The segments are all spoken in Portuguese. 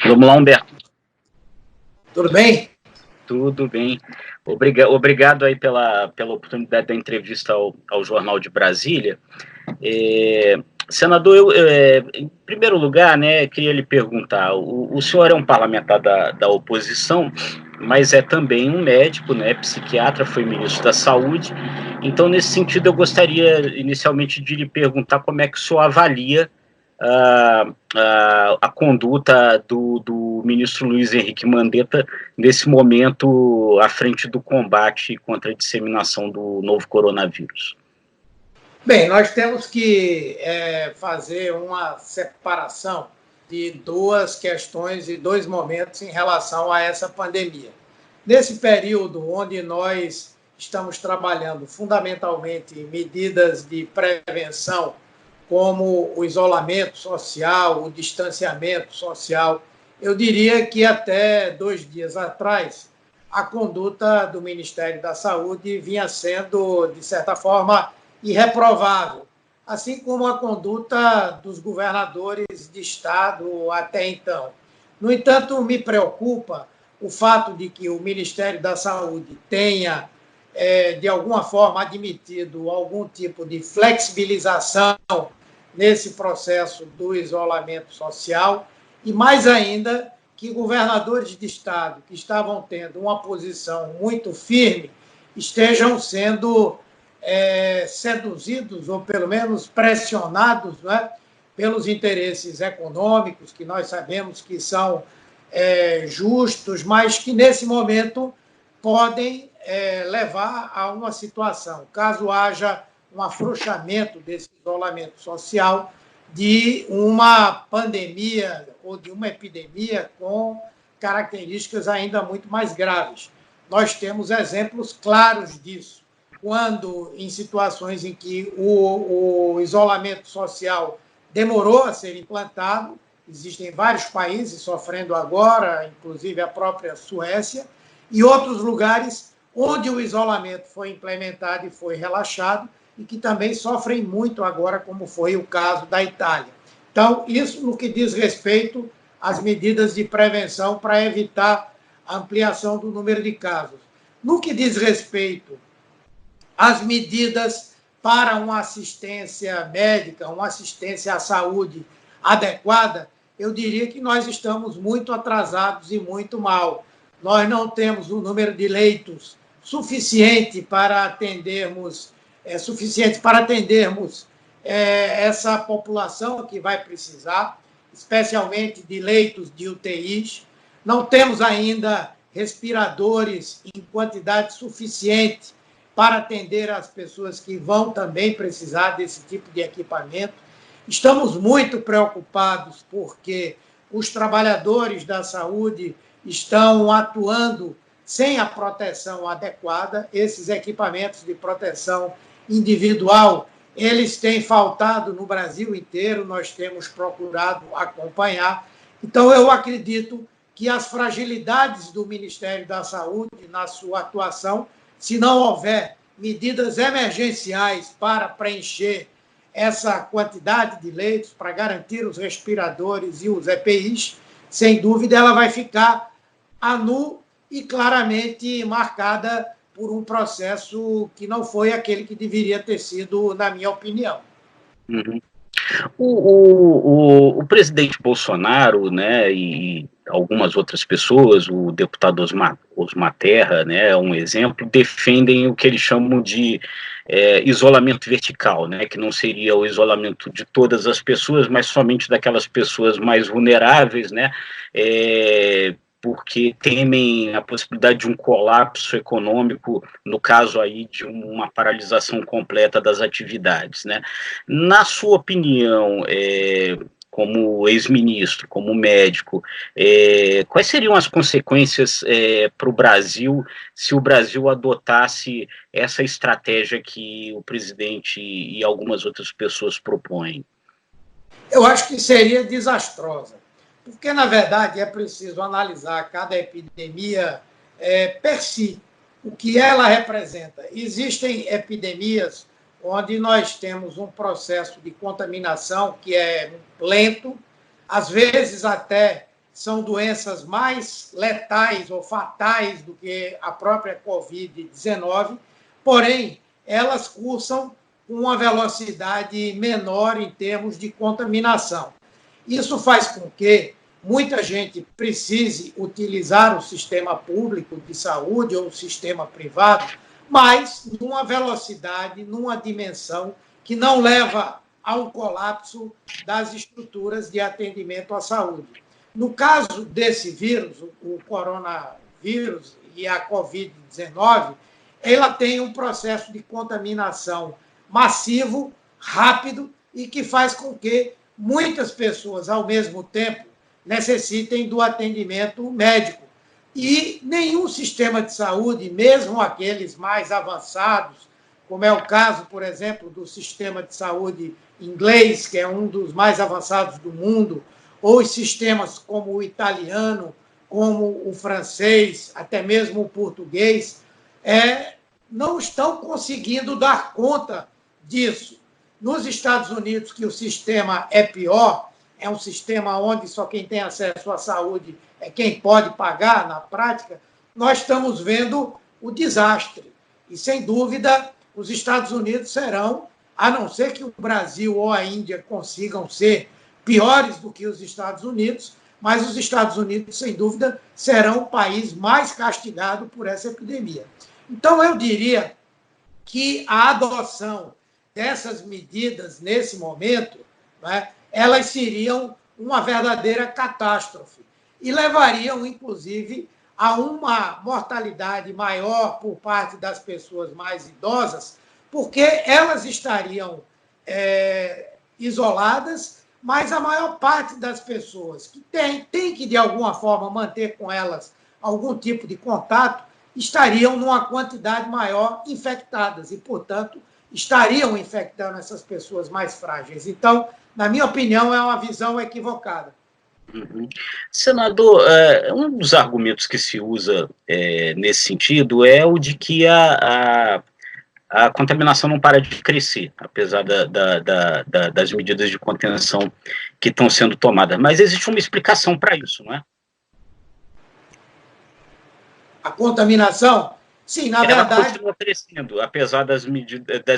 Vamos lá, Humberto. Tudo bem? Tudo bem. Obrigado aí pela oportunidade da entrevista ao Jornal de Brasília. Senador, em primeiro lugar, né, queria lhe perguntar, o senhor é um parlamentar da oposição, mas é também um médico, né, psiquiatra, foi ministro da Saúde. Então, nesse sentido, eu gostaria inicialmente de lhe perguntar como é que o senhor avalia a conduta do ministro Luiz Henrique Mandetta nesse momento à frente do combate contra a disseminação do novo coronavírus. Bem, nós temos que fazer uma separação de duas questões e dois momentos em relação a essa pandemia. Nesse período onde nós estamos trabalhando fundamentalmente medidas de prevenção, como o isolamento social, o distanciamento social, eu diria que até 2 dias atrás, a conduta do Ministério da Saúde vinha sendo, de certa forma, irreprovável, assim como a conduta dos governadores de Estado até então. No entanto, me preocupa o fato de que o Ministério da Saúde tenha, de alguma forma, admitido algum tipo de flexibilização nesse processo do isolamento social e, mais ainda, que governadores de Estado que estavam tendo uma posição muito firme estejam sendo seduzidos ou, pelo menos, pressionados, né, pelos interesses econômicos, que nós sabemos que são justos, mas que, nesse momento, podem levar a uma situação, caso haja um afrouxamento desse isolamento social, de uma pandemia ou de uma epidemia com características ainda muito mais graves. Nós temos exemplos claros disso, quando, em situações em que o isolamento social demorou a ser implantado, existem vários países sofrendo agora, inclusive a própria Suécia, e outros lugares onde o isolamento foi implementado e foi relaxado, e que também sofrem muito agora, como foi o caso da Itália. Então, isso no que diz respeito às medidas de prevenção para evitar a ampliação do número de casos. No que diz respeito às medidas para uma assistência médica, uma assistência à saúde adequada, eu diria que nós estamos muito atrasados e muito mal. Nós não temos um número de leitos suficiente para atendermos essa população que vai precisar, especialmente de leitos de UTIs. Não temos ainda respiradores em quantidade suficiente para atender as pessoas que vão também precisar desse tipo de equipamento. Estamos muito preocupados porque os trabalhadores da saúde estão atuando sem a proteção adequada. Esses equipamentos de proteção individual, eles têm faltado no Brasil inteiro, nós temos procurado acompanhar. Então, eu acredito que as fragilidades do Ministério da Saúde na sua atuação, se não houver medidas emergenciais para preencher essa quantidade de leitos, para garantir os respiradores e os EPIs, sem dúvida ela vai ficar a nu e claramente marcada por um processo que não foi aquele que deveria ter sido, na minha opinião. Uhum. O presidente Bolsonaro, né, e algumas outras pessoas, o deputado Osmar Terra, né, é um exemplo, defendem o que eles chamam de isolamento vertical, né, que não seria o isolamento de todas as pessoas, mas somente daquelas pessoas mais vulneráveis, né, porque temem a possibilidade de um colapso econômico, no caso aí de uma paralisação completa das atividades, né. Na sua opinião, como ex-ministro, como médico, quais seriam as consequências para o Brasil se o Brasil adotasse essa estratégia que o presidente e algumas outras pessoas propõem? Eu acho que seria desastrosa, porque, na verdade, é preciso analisar cada epidemia per si, o que ela representa. Existem epidemias onde nós temos um processo de contaminação que é lento, às vezes até são doenças mais letais ou fatais do que a própria Covid-19, porém, elas cursam com uma velocidade menor em termos de contaminação. Isso faz com que muita gente precise utilizar o sistema público de saúde ou o sistema privado, mas numa velocidade, numa dimensão que não leva a um colapso das estruturas de atendimento à saúde. No caso desse vírus, o coronavírus e a Covid-19, ela tem um processo de contaminação massivo, rápido, e que faz com que muitas pessoas, ao mesmo tempo, necessitem do atendimento médico. E nenhum sistema de saúde, mesmo aqueles mais avançados, como é o caso, por exemplo, do sistema de saúde inglês, que é um dos mais avançados do mundo, ou os sistemas como o italiano, como o francês, até mesmo o português, não estão conseguindo dar conta disso. Nos Estados Unidos, que o sistema é pior, é um sistema onde só quem tem acesso à saúde é quem pode pagar, na prática, nós estamos vendo o desastre. E, sem dúvida, os Estados Unidos serão, a não ser que o Brasil ou a Índia consigam ser piores do que os Estados Unidos, mas os Estados Unidos, sem dúvida, serão o país mais castigado por essa epidemia. Então, eu diria que a adoção dessas medidas, nesse momento, né, elas seriam uma verdadeira catástrofe e levariam, inclusive, a uma mortalidade maior por parte das pessoas mais idosas, porque elas estariam isoladas, mas a maior parte das pessoas que tem que, de alguma forma, manter com elas algum tipo de contato, estariam numa quantidade maior infectadas e, portanto, estariam infectando essas pessoas mais frágeis. Então, na minha opinião, é uma visão equivocada. Uhum. Senador, um dos argumentos que se usa nesse sentido é o de que a contaminação não para de crescer, apesar das medidas de contenção que estão sendo tomadas. Mas existe uma explicação para isso, não é? A contaminação? Sim, na verdade... Ela continua crescendo, apesar das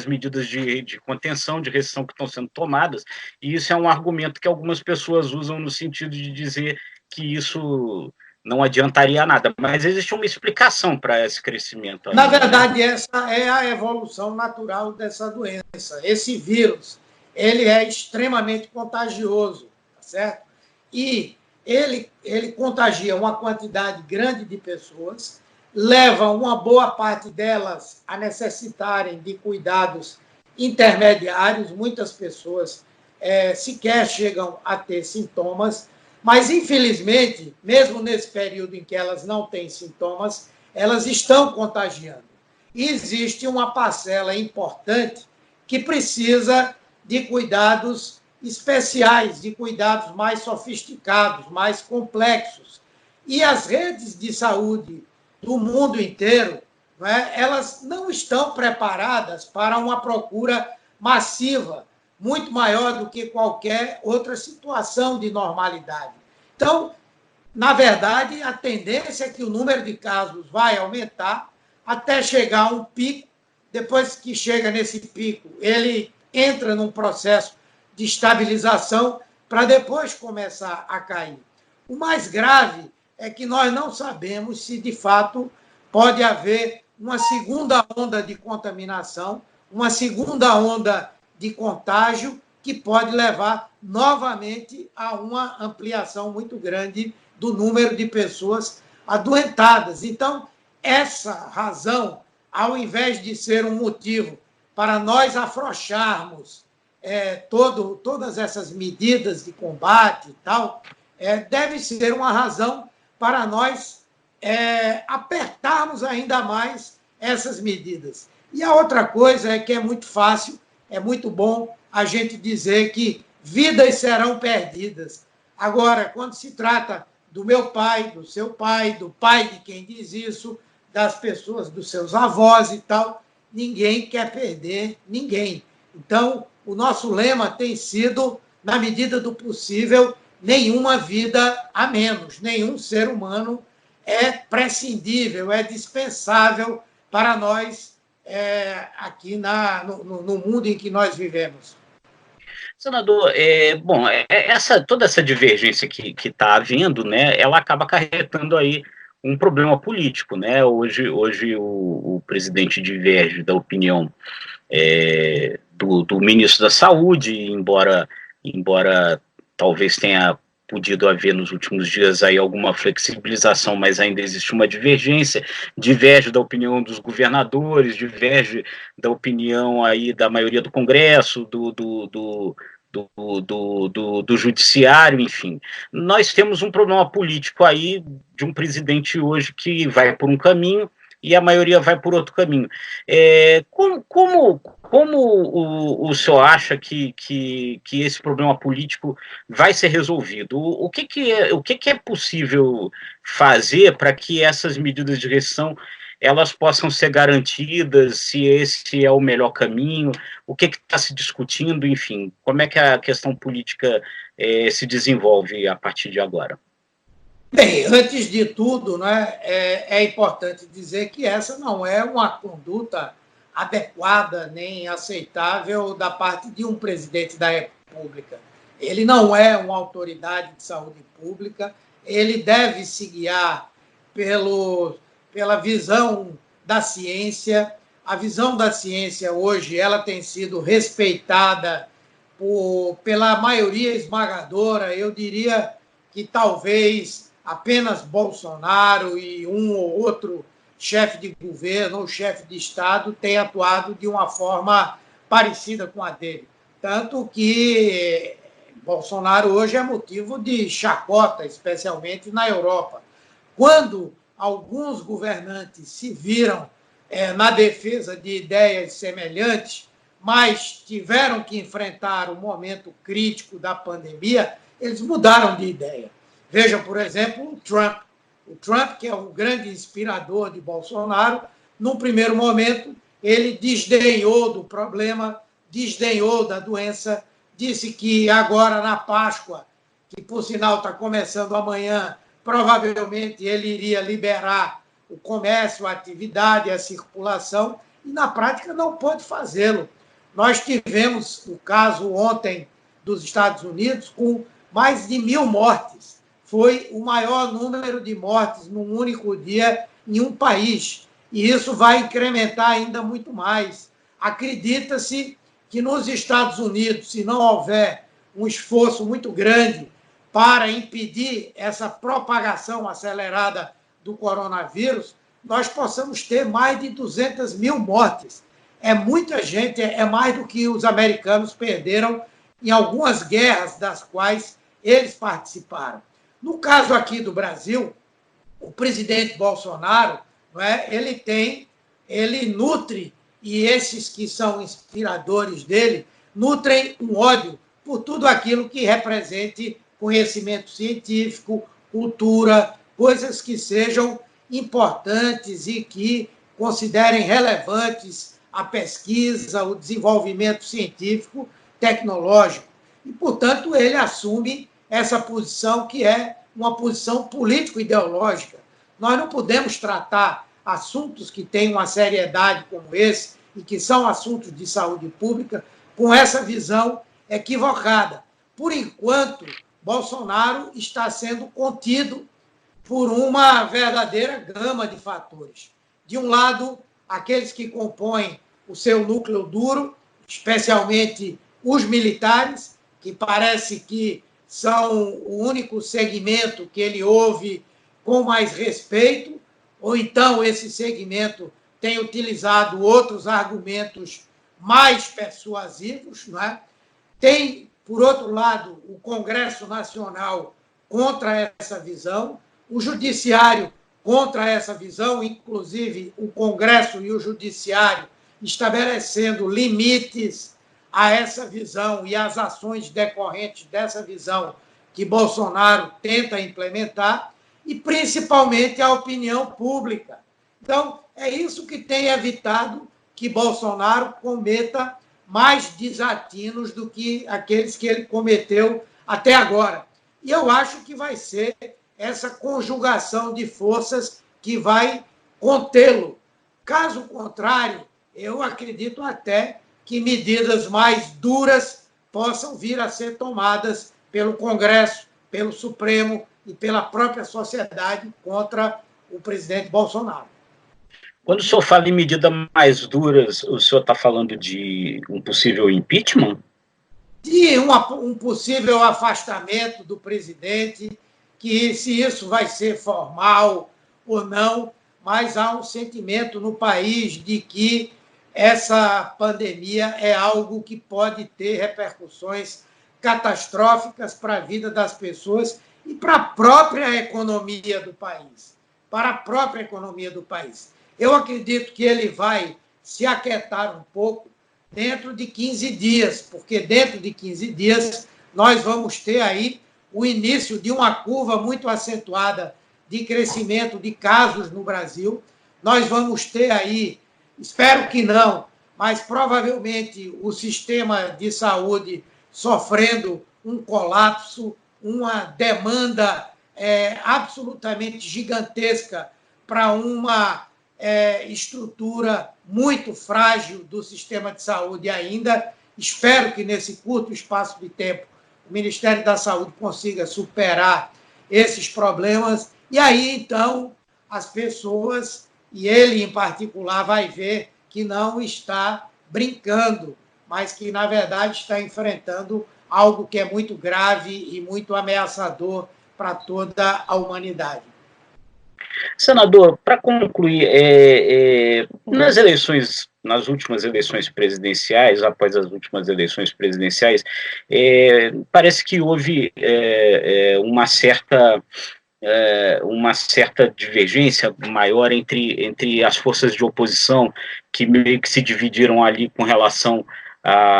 medidas de contenção, de restrição que estão sendo tomadas, e isso é um argumento que algumas pessoas usam no sentido de dizer que isso não adiantaria nada, mas existe uma explicação para esse crescimento. Na verdade, essa é a evolução natural dessa doença. Esse vírus, ele é extremamente contagioso, tá certo? E ele contagia uma quantidade grande de pessoas, leva uma boa parte delas a necessitarem de cuidados intermediários. Muitas pessoas sequer chegam a ter sintomas, mas, infelizmente, mesmo nesse período em que elas não têm sintomas, elas estão contagiando. E existe uma parcela importante que precisa de cuidados especiais, de cuidados mais sofisticados, mais complexos. E as redes de saúde do mundo inteiro, elas não estão preparadas para uma procura massiva, muito maior do que qualquer outra situação de normalidade. Então, na verdade, a tendência é que o número de casos vai aumentar até chegar a um pico. Depois que chega nesse pico, ele entra num processo de estabilização para depois começar a cair. O mais grave é que nós não sabemos se, de fato, pode haver uma segunda onda de contaminação, uma segunda onda de contágio, que pode levar novamente a uma ampliação muito grande do número de pessoas adoentadas. Então, essa razão, ao invés de ser um motivo para nós afrouxarmos todas essas medidas de combate e tal, deve ser uma razão para nós apertarmos ainda mais essas medidas. E a outra coisa é que é muito fácil, é muito bom a gente dizer que vidas serão perdidas. Agora, quando se trata do meu pai, do seu pai, do pai de quem diz isso, das pessoas, dos seus avós e tal, ninguém quer perder ninguém. Então, o nosso lema tem sido, na medida do possível, nenhuma vida a menos, nenhum ser humano é prescindível, é dispensável para nós aqui no mundo em que nós vivemos. Senador, toda essa divergência que está havendo, né, ela acaba acarretando aí um problema político, né? Hoje o presidente diverge da opinião do ministro da Saúde, embora talvez tenha podido haver nos últimos dias aí alguma flexibilização, mas ainda existe uma divergência, diverge da opinião dos governadores, diverge da opinião aí da maioria do Congresso, do judiciário, enfim. Nós temos um problema político aí de um presidente hoje que vai por um caminho e a maioria vai por outro caminho. Como o senhor acha que esse problema político vai ser resolvido? O que é possível fazer para que essas medidas de restrição elas possam ser garantidas, se esse é o melhor caminho, o que está se discutindo, enfim, como é que a questão política se desenvolve a partir de agora? Bem, antes de tudo, né, é importante dizer que essa não é uma conduta adequada nem aceitável da parte de um presidente da República. Ele não é uma autoridade de saúde pública, ele deve se guiar pela visão da ciência. A visão da ciência hoje ela tem sido respeitada pela maioria esmagadora, eu diria que talvez apenas Bolsonaro e um ou outro chefe de governo ou chefe de Estado tenha atuado de uma forma parecida com a dele. Tanto que Bolsonaro hoje é motivo de chacota, especialmente na Europa. Quando alguns governantes se viram na defesa de ideias semelhantes, mas tiveram que enfrentar o momento crítico da pandemia, eles mudaram de ideia. Veja, por exemplo, o Trump. O Trump, que é um grande inspirador de Bolsonaro, num primeiro momento, ele desdenhou do problema, desdenhou da doença, disse que agora, na Páscoa, que por sinal está começando amanhã, provavelmente ele iria liberar o comércio, a atividade, a circulação, e na prática não pôde fazê-lo. Nós tivemos o caso ontem dos Estados Unidos com mais de 1.000 mortes. Foi o maior número de mortes num único dia em um país. E isso vai incrementar ainda muito mais. Acredita-se que nos Estados Unidos, se não houver um esforço muito grande para impedir essa propagação acelerada do coronavírus, nós possamos ter mais de 200.000 mortes. É muita gente, é mais do que os americanos perderam em algumas guerras das quais eles participaram. No caso aqui do Brasil, o presidente Bolsonaro, ele nutre, e esses que são inspiradores dele, nutrem um ódio por tudo aquilo que represente conhecimento científico, cultura, coisas que sejam importantes e que considerem relevantes a pesquisa, o desenvolvimento científico, tecnológico. E, portanto, ele assume essa posição que é uma posição político-ideológica. Nós não podemos tratar assuntos que têm uma seriedade como esse e que são assuntos de saúde pública com essa visão equivocada. Por enquanto, Bolsonaro está sendo contido por uma verdadeira gama de fatores. De um lado, aqueles que compõem o seu núcleo duro, especialmente os militares, que parece que são o único segmento que ele ouve com mais respeito, ou então esse segmento tem utilizado outros argumentos mais persuasivos, não é? Tem, por outro lado, o Congresso Nacional contra essa visão, o Judiciário contra essa visão, inclusive o Congresso e o Judiciário estabelecendo limites a essa visão e às ações decorrentes dessa visão que Bolsonaro tenta implementar, e principalmente a opinião pública. Então, é isso que tem evitado que Bolsonaro cometa mais desatinos do que aqueles que ele cometeu até agora. e eu acho que vai ser essa conjugação de forças que vai contê-lo. Caso contrário, eu acredito até que medidas mais duras possam vir a ser tomadas pelo Congresso, pelo Supremo e pela própria sociedade contra o presidente Bolsonaro. Quando o senhor fala em medidas mais duras, o senhor está falando de um possível impeachment? De um possível afastamento do presidente, que se isso vai ser formal ou não, mas há um sentimento no país de que essa pandemia é algo que pode ter repercussões catastróficas para a vida das pessoas e para a própria economia do país. Para a própria economia do país. Eu acredito que ele vai se aquietar um pouco dentro de 15 dias, porque dentro de 15 dias nós vamos ter aí o início de uma curva muito acentuada de crescimento de casos no Brasil. Nós vamos ter aí, espero que não, mas provavelmente o sistema de saúde sofrendo um colapso, uma demanda absolutamente gigantesca para uma estrutura muito frágil do sistema de saúde ainda. Espero que nesse curto espaço de tempo o Ministério da Saúde consiga superar esses problemas e aí, então, as pessoas, e ele em particular, vai ver que não está brincando, mas que, na verdade, está enfrentando algo que é muito grave e muito ameaçador para toda a humanidade. Senador, para concluir, nas últimas eleições presidenciais, após as últimas eleições presidenciais, parece que houve uma certa divergência maior entre as forças de oposição, que meio que se dividiram ali com relação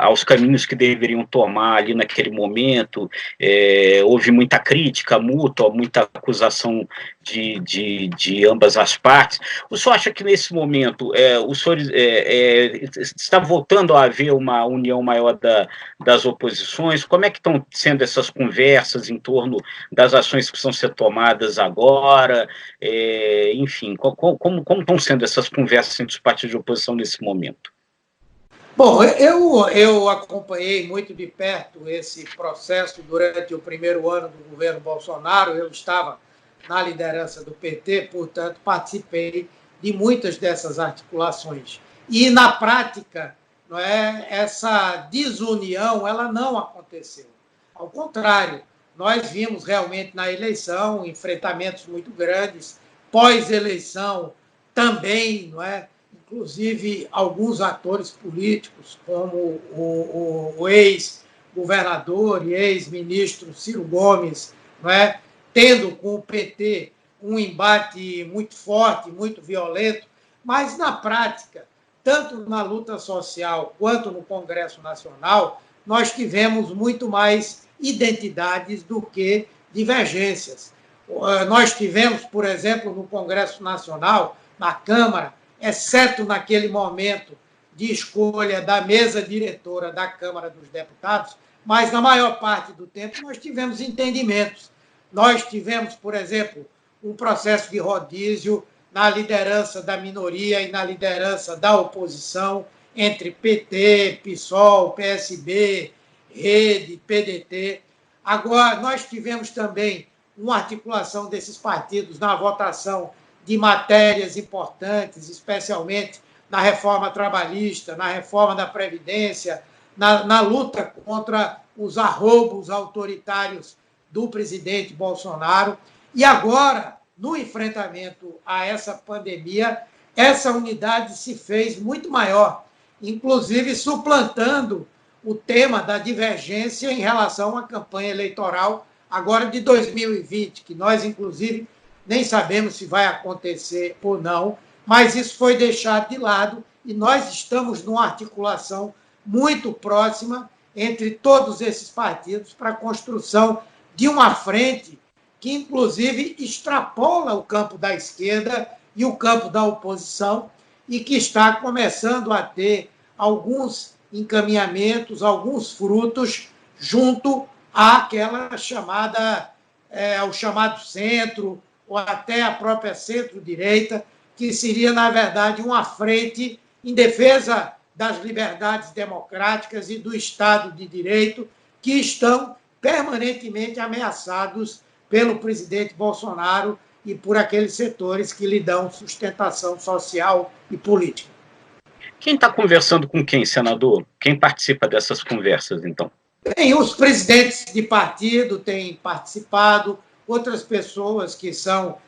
aos caminhos que deveriam tomar ali naquele momento. Houve muita crítica mútua, muita acusação de ambas as partes. O senhor acha que nesse momento o senhor está voltando a haver uma união maior das oposições? Como é que estão sendo essas conversas em torno das ações que precisam ser tomadas agora? Enfim, como estão sendo essas conversas entre os partidos de oposição nesse momento? Bom, eu acompanhei muito de perto esse processo durante o primeiro ano do governo Bolsonaro. Eu estava na liderança do PT, portanto, participei de muitas dessas articulações. E, na prática, essa desunião ela não aconteceu. Ao contrário, nós vimos realmente na eleição enfrentamentos muito grandes, pós-eleição também, inclusive alguns atores políticos, como o ex-governador e ex-ministro Ciro Gomes, tendo com o PT um embate muito forte, muito violento, mas, na prática, tanto na luta social quanto no Congresso Nacional, nós tivemos muito mais identidades do que divergências. Nós tivemos, por exemplo, no Congresso Nacional, na Câmara, exceto naquele momento de escolha da mesa diretora da Câmara dos Deputados, mas na maior parte do tempo nós tivemos entendimentos. Nós tivemos, por exemplo, um processo de rodízio na liderança da minoria e na liderança da oposição, entre PT, PSOL, PSB, Rede, PDT. Agora, nós tivemos também uma articulação desses partidos na votação de matérias importantes, especialmente na reforma trabalhista, na reforma da Previdência, na luta contra os arroubos autoritários do presidente Bolsonaro. E agora, no enfrentamento a essa pandemia, essa unidade se fez muito maior, inclusive suplantando o tema da divergência em relação à campanha eleitoral agora de 2020, que nós, inclusive, nem sabemos se vai acontecer ou não, mas isso foi deixado de lado e nós estamos numa articulação muito próxima entre todos esses partidos para a construção de uma frente que, inclusive, extrapola o campo da esquerda e o campo da oposição e que está começando a ter alguns encaminhamentos, alguns frutos junto àquela chamada, ao chamado centro, ou até a própria centro-direita, que seria, na verdade, uma frente em defesa das liberdades democráticas e do Estado de Direito, que estão permanentemente ameaçados pelo presidente Bolsonaro e por aqueles setores que lhe dão sustentação social e política. Quem está conversando com quem, senador? Quem participa dessas conversas, então? Bem, os presidentes de partido têm participado, outras pessoas que são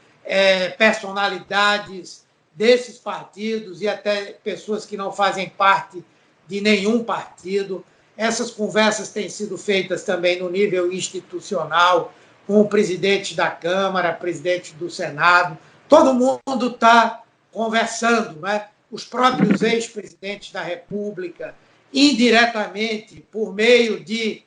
personalidades desses partidos e até pessoas que não fazem parte de nenhum partido. Essas conversas têm sido feitas também no nível institucional, com o presidente da Câmara, presidente do Senado. Todo mundo está conversando, né? Os próprios ex-presidentes da República, indiretamente, por meio de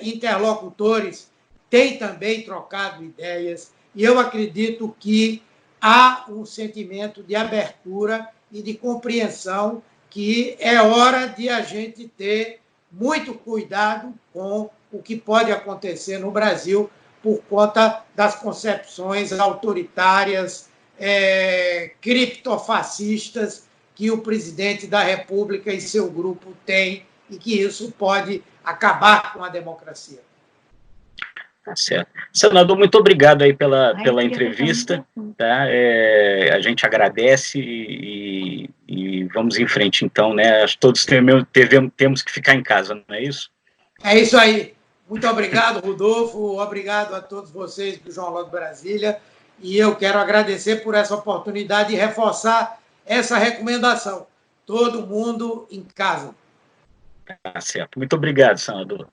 interlocutores, têm também trocado ideias, e eu acredito que há um sentimento de abertura e de compreensão que é hora de a gente ter muito cuidado com o que pode acontecer no Brasil por conta das concepções autoritárias, criptofascistas que o presidente da República e seu grupo têm, e que isso pode acabar com a democracia. Tá certo. Senador, muito obrigado aí pela entrevista. Tá? A gente agradece e vamos em frente, então, né? Acho que todos temos que ficar em casa, não é isso? É isso aí. Muito obrigado, Rodolfo. Obrigado a todos vocês do João Log Brasília. E eu quero agradecer por essa oportunidade e reforçar essa recomendação. Todo mundo em casa. Tá certo. Muito obrigado, senador.